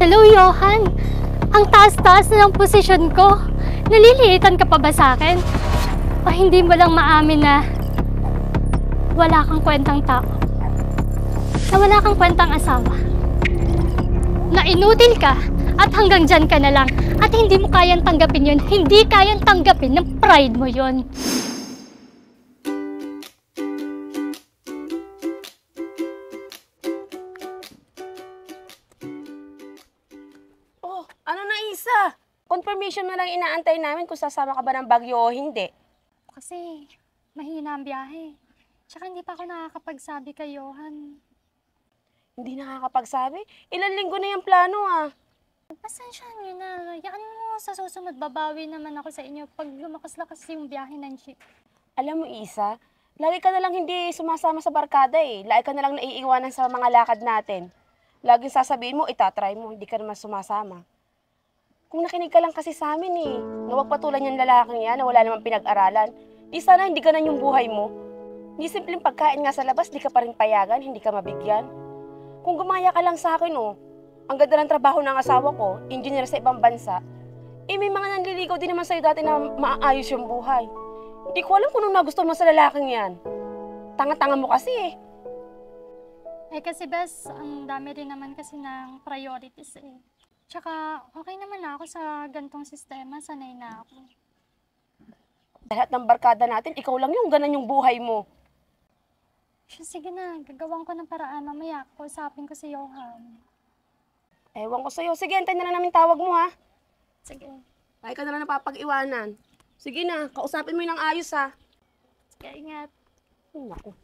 Hello, Johan. Ang taas-taas na ng posisyon ko. Naliliitan ka pa ba sa akin? O hindi mo lang maamin na wala kang kwentang tao? Na wala kang kwentang asawa? Na inutil ka at hanggang dyan ka na lang at hindi mo kayang tanggapin yun. Hindi kayang tanggapin ng pride mo yun. Oh, ano na Isa? Confirmation mo lang inaantay namin kung sasama ka ba ng Baguio o hindi. Kasi mahina ang biyahe. Tsaka hindi pa ako nakakapagsabi kay Johan. Hindi nakakapagsabi? Ilang linggo na yung plano ah. Pasensya nyo na. Yaan mo sa susunod. Babawi naman ako sa inyo pag lumakas-lakas yung biyahe ng jeep. Alam mo Isa, lagi ka na lang hindi sumasama sa barkada eh. Lagi ka na lang naiiwanan sa mga lakad natin. Laging sasabihin mo, itatry mo, hindi ka naman sumasama. Kung nakinig ka lang kasi sa amin eh, na wag patulan yung lalaking yan na wala namang pinag-aralan, di sana hindi ganan yung buhay mo. Hindi simpleng pagkain nga sa labas, di ka pa rin payagan, hindi ka mabigyan. Kung gumaya ka lang sa akin oh, ang ganda ng trabaho ng asawa ko, engineer sa ibang bansa, eh may mga nanliligaw din naman sa'yo dati na maayos yung buhay. Hindi ko alam kung anong nagustuhan mo sa lalaking yan. Tanga-tanga mo kasi eh. Eh kasi bes, ang dami rin naman kasi ng priorities eh. Tsaka okay naman ako sa gantong sistema, sanay na ako. Lahat ng barkada natin, ikaw lang yung ganan yung buhay mo. Sige na, gagawin ko ng paraan. Mamaya, kausapin ko si Johan. Ewan ko sa'yo. Sige, antayin na lang namin tawag mo ha. Sige. Ay ka na lang napapag-iwanan. Sige na, kausapin mo yun ng ayos ha. Sige, ingat. Naku.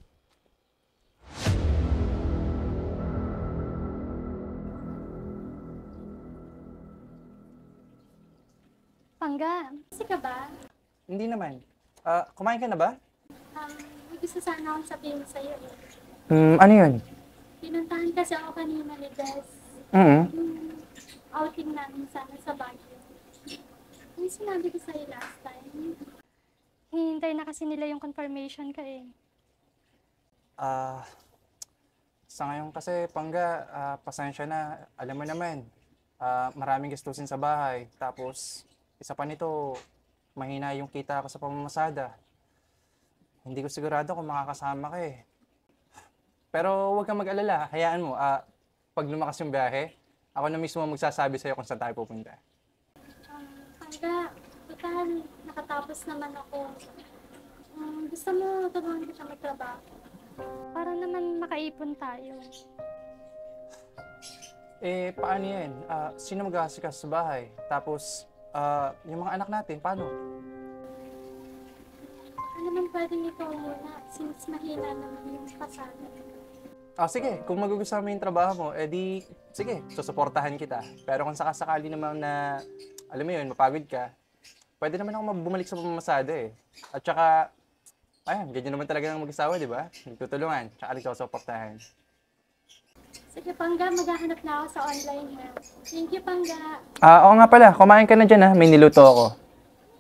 Pangga, kasi ka ba? Hindi naman. Kumain ka na ba? May gusto sana akong sabihin sa'yo eh. Ano yun? Pinuntahan kasi ako kanina ni Des. Outing namin sana sa Baguio. Ano sinabi ko sa'yo last time? Hihintay na kasi nila yung confirmation ka eh. Sa ngayon kasi, Pangga, pasensya na. Alam mo naman, maraming gastusin sa bahay. Tapos, isa pa nito, mahina yung kita ko sa pamamasada. Hindi ko sigurado kung makakasama ka eh. Pero huwag kang mag-alala, hayaan mo. Pag lumakas yung biyahe, ako na mismo magsasabi sa'yo kung saan tayo pupunta. Pangga, total, nakatapos naman ako. Gusto mo tulungan kita magtrabaho? Para naman makaipon tayo. Eh, paano yan? Sino mag-aasikas sa bahay? Tapos, yung mga anak natin, paano? Baka naman pwedeng ikaw muna, since mahina naman yung kasama. Sige, kung magugustuhan mo yung trabaho mo, edi, sige, susuportahan kita. Pero kung sakasakali naman na, alam mo yun, mapagod ka, pwede naman ako bumalik sa pamamasada eh. At saka, ayan, ganyan naman talaga ng mag-asawa, di ba? Nagtutulungan, tsaka nagsusuportahan. Sige, Pangga, maghahanap na ako sa online ha. Thank you, Pangga. Oo nga pala, kumain ka na dyan ha, may niluto ako.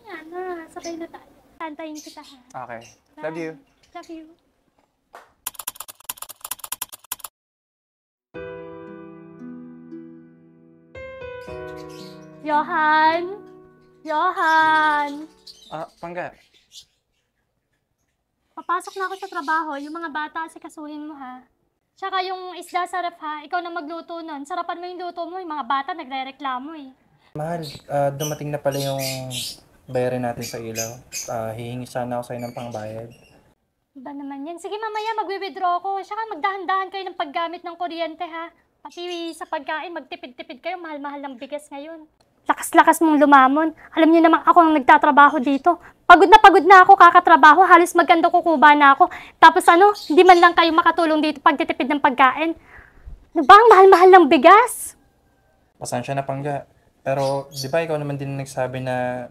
Ayan na, sabay na tayo. Tantayin kita ha. Okay, love you. Love you. Johan! Johan! Pangga. Papasok na ako sa trabaho. Yung mga bata, asikasuhin mo ha. Tsaka yung isda sa ref ha, ikaw na magluto nun. Sarapan mo yung luto mo, yung mga bata nagre-reklamo eh. Mahal, dumating na pala yung bayarin natin sa ilaw. Hihingi sana ako sa'yo ng pangbayad. Ba naman yan? Sige mamaya, magwi-withdraw ko. Tsaka magdahan-dahan kayo ng paggamit ng kuryente ha. Pati sa pagkain, magtipid-tipid kayo. Mahal-mahal ng bigas ngayon. Lakas-lakas mong lumamon. Alam niyo naman ako ang nagtatrabaho dito. Pagod na ako kakatrabaho. Halos magkando kukuba na ako. Tapos hindi man lang kayo makatulong dito pagtitipid ng pagkain. Ano ba ang mahal-mahal ng bigas? Pasensya na, Pangga. Pero di ba ikaw naman din nagsabi na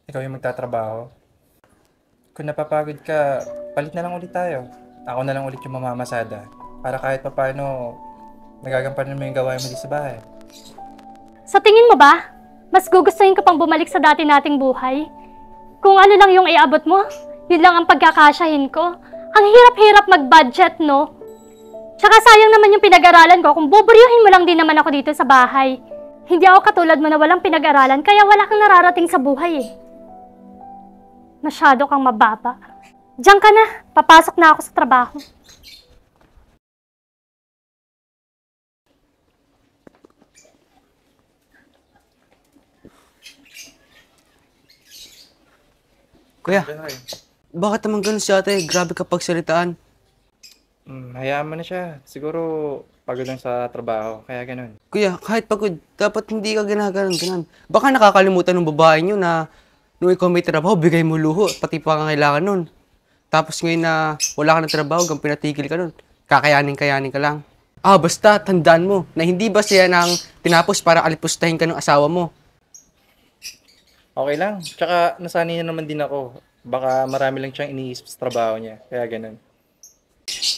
ikaw yung magtatrabaho? Kung napapagod ka, palit na lang ulit tayo. Ako na lang ulit yung mamamasada. Para kahit papaano, nagagampanan mo yung gawain mo dito sa bahay. Sa tingin mo ba, mas gugustuhin ko pang bumalik sa dati nating buhay? Kung ano lang yung iabot mo, yun lang ang pagkakasyahin ko. Ang hirap-hirap mag-budget, no? Tsaka sayang naman yung pinag-aralan ko kung buburyuhin mo lang din naman ako dito sa bahay. Hindi ako katulad mo na walang pinag-aralan kaya wala kang nararating sa buhay eh. Masyado kang mababa. Diyan ka na, papasok na ako sa trabaho. Kuya, bakit naman ganun si ate? Grabe kapag salitaan. Hayaan mo na siya. Siguro pagod lang sa trabaho, kaya ganun. Kuya, kahit pagod, dapat hindi ka ginaganon. Baka nakakalimutan ng babae nyo na nung ikaw may trabaho, bigay mo luho, pati pa kailangan nun. Tapos ngayon na wala ka ng trabaho, hanggang pinatigil ka nun. Kakayanin ka lang. Basta, tandaan mo na hindi ba siya nang tinapos para alipustahin ka ng asawa mo. Okay lang. Tsaka nasanay na naman din ako. Baka marami lang siyang iniisip sa trabaho niya, kaya ganun.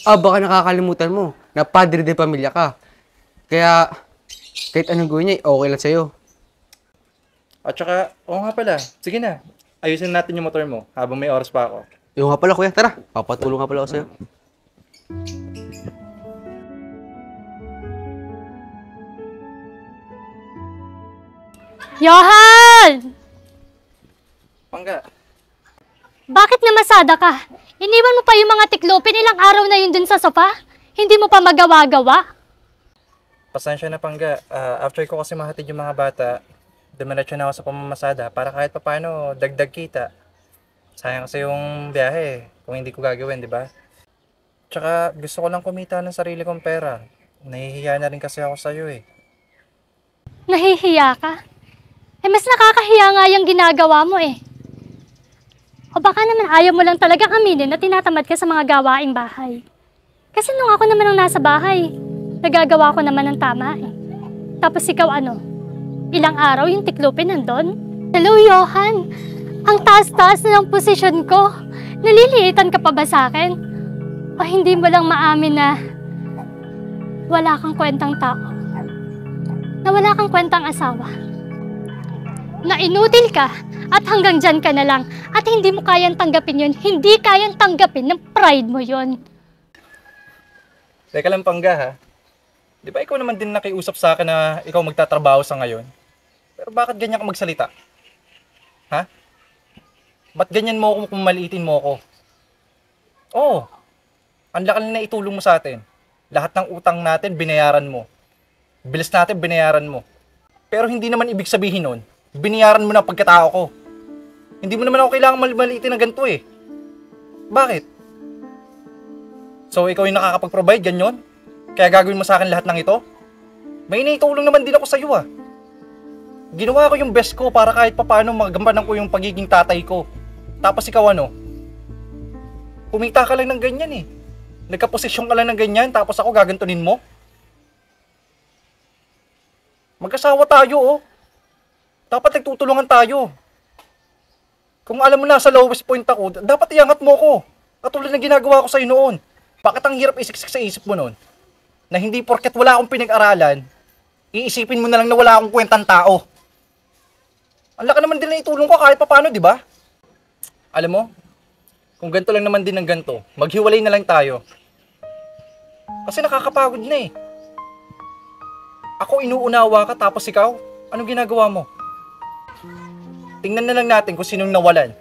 Baka nakakalimutan mo na padre de pamilya ka. Kaya, kahit anong gawin niya, okay lang sa'yo. At tsaka, oo nga pala. Sige na. Ayusin natin yung motor mo habang may oras pa ako. Yung nga pala, kuya, tara. Papatulong nga pala ako sa'yo. Johan! Pangga. Bakit namasada ka? Iniwan mo pa yung mga tiklopin, ilang araw na yun dun sa sofa? Hindi mo pa magawa-gawa? Pasensya na, Pangga. After ko kasi mahatid yung mga bata, dumiretso na ako sa pamamasada para kahit papaano dagdag kita. Sayang kasi yung biyahe kung hindi ko gagawin, di ba? Tsaka gusto ko lang kumita ng sarili kong pera. Nahihiya na rin kasi ako sa'yo eh. Nahihiya ka? Mas nakakahiya nga yung ginagawa mo eh. O baka naman ayaw mo lang talagang aminin na tinatamad ka sa mga gawaing bahay. Kasi nung ako naman ang nasa bahay, nagagawa ko naman ng tama eh. Tapos ikaw ano? Ilang araw yung tiklopin nandun? Hello, Johan! Ang taas-taas na ng posisyon ko. Naliliitan ka pa ba sa akin? O hindi mo lang maamin na wala kang kwentang tao? Na wala kang kwentang asawa? Na inutil ka at hanggang dyan ka na lang at hindi mo kayang tanggapin yun, hindi kayang tanggapin ng pride mo yun. Teka lang, Pangga ha. Di ba ikaw naman din nakiusap sa akin na ikaw magtatrabaho sa ngayon? Pero bakit ganyan ka magsalita? Ha? Ba't ganyan mo ako kung maliitin mo ako? Oo. Ang laki na itulong mo sa atin. Lahat ng utang natin, binayaran mo. Bilis natin, binayaran mo. Pero hindi naman ibig sabihin nun, binayaran mo na pagkatao ko. Hindi mo naman ako kailangan maliitin na ganito eh. Bakit? So ikaw yung nakakapag-provide, ganyan? Kaya gagawin mo sa akin lahat ng ito? May inaitulong naman din ako sa iyo ah. Ginawa ko yung best ko para kahit papaano magampanan ko yung pagiging tatay ko. Tapos ikaw ano? Kumita ka lang ng ganyan eh. Nagkaposisyon ka lang ng ganyan tapos ako gagantunin mo? Mag-asawa tayo oh. Dapat nagtutulungan tayo. Kung alam mo na sa lowest point ako, dapat iangat mo ko. Katulad ng ginagawa ko sa'yo noon. Bakit ang hirap isiksik sa isip mo noon? Na hindi porket wala akong pinag-aralan, iisipin mo na lang na wala akong kwentang tao. Ang laki naman din na itulong ko kahit papaano, di ba? Alam mo, kung ganito lang naman din ng ganito, maghiwalay na lang tayo. Kasi nakakapagod na eh. Ako inuunawa ka tapos ikaw, anong ginagawa mo? Tingnan na lang natin kung sinong nawalan.